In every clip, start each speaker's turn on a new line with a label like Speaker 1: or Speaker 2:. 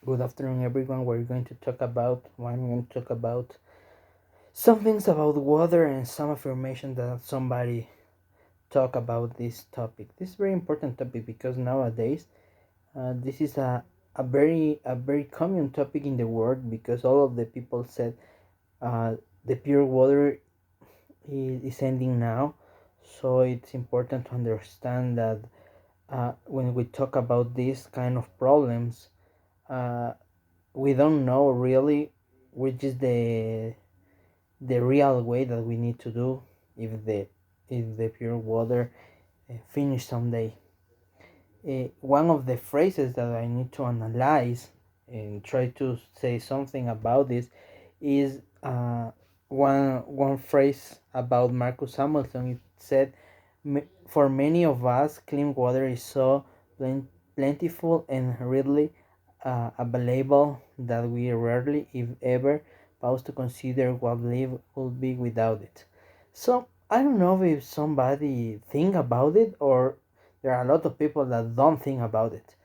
Speaker 1: Good afternoon, everyone. I'm going to talk about some things about water and some affirmation that somebody talk about this topic. This is very important topic because nowadays this is a very common topic in the world because all of the people said uh, the pure water is ending now. So it's important to understand that when we talk about these kind of problems, uh, we don't know really which is the real way that we need to do if the pure water finish someday. One of the phrases that I need to analyze and try to say something about this is one phrase about Marcus Samuelson. It said, For many of us, clean water is so plentiful and readily available that we rarely, if ever, pause to consider what life would be without it." So I don't know if somebody think about it, or there are a lot of people that don't think about it,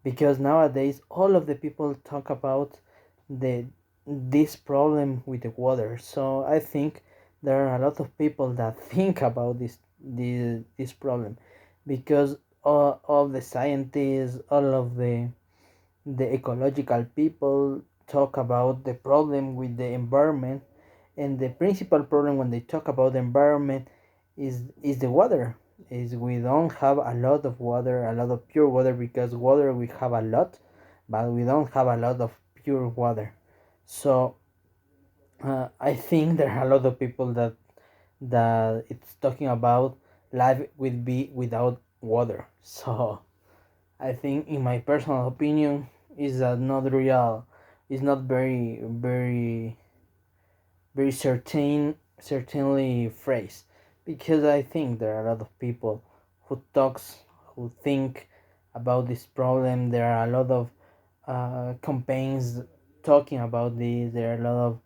Speaker 1: because nowadays all of the people talk about the this problem with the water. So I think there are a lot of people that think about this problem, because all of the scientists, all of the ecological people talk about the problem with the environment, and the principal problem when they talk about the environment is the water. Is we don't have a lot of water, a lot of pure water, because water we have a lot, but we don't have a lot of pure water. So I think there are a lot of people that it's talking about life will be without water. So I think, in my personal opinion, is that not real. Is not very certainly phrase, because I think there are a lot of people who think about this problem. There are a lot of campaigns talking about this. There are a lot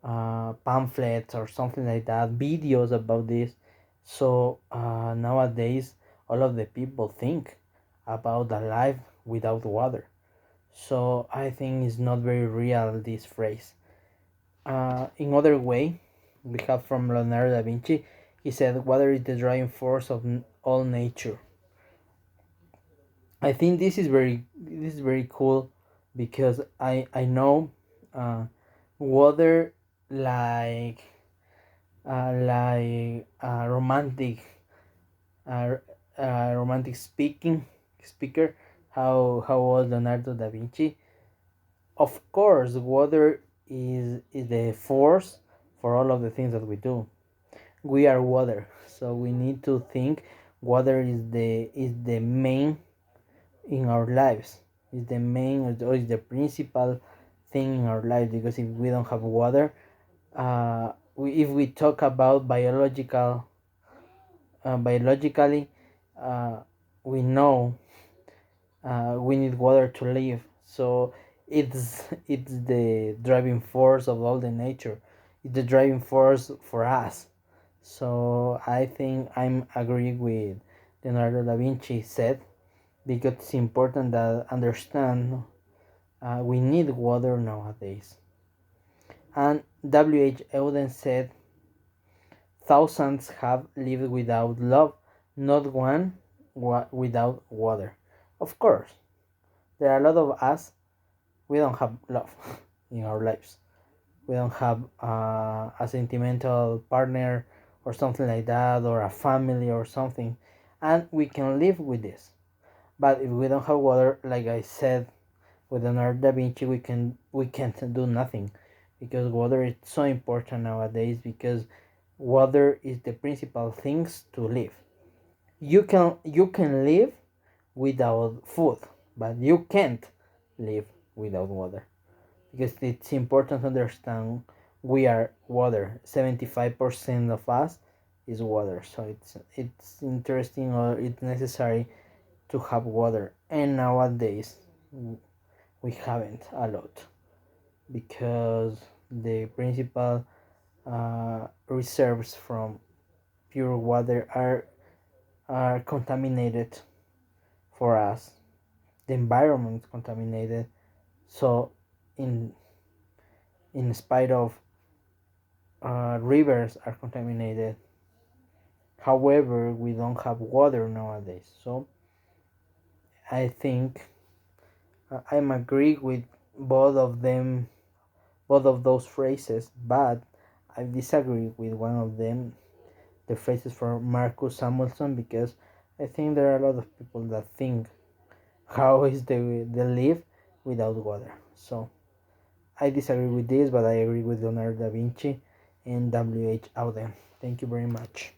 Speaker 1: of pamphlets or something like that, videos about this. So nowadays all of the people think about a life without water. So I think it's not very real, this phrase. In other way, we have from Leonardo da Vinci. He said, "Water is the driving force of all nature." I think this is very cool, because I know water, like romantic uh, romantic speaker. How was Leonardo da Vinci? Of course, water is the force for all of the things that we do. We are water, so we need to think water is the main in our lives. Is the main, or is the principal thing in our lives, because if we don't have water, if we talk about biologically, uh, we know we need water to live. So it's the driving force of all the nature. It's the driving force for us. So I think I'm agree with Leonardo da Vinci said, because it's important that understand we need water nowadays. And W.H. Auden said, "Thousands have lived without love, not one without water." Of course, there are a lot of us, we don't have love in our lives. We don't have a sentimental partner or something like that, or a family or something, and we can live with this. But if we don't have water, like I said with Leonardo da Vinci, we can't do nothing, because water is so important nowadays, because water is the principal things to live. You can live without food, but you can't live without water, because it's important to understand we are water. 75% of us is water. So it's interesting, or it's necessary to have water, and nowadays we haven't a lot, because the principal reserves from pure water are contaminated for us. The environment is contaminated. So in in spite of rivers are contaminated, however, we don't have water nowadays. So I think I'm agree with both of them, both of those phrases, but I disagree with one of them, the phrases from Marcus Samuelson, because I think there are a lot of people that think how is the live without water. So I disagree with this, but I agree with Leonardo da Vinci and W.H. Auden. Thank you very much.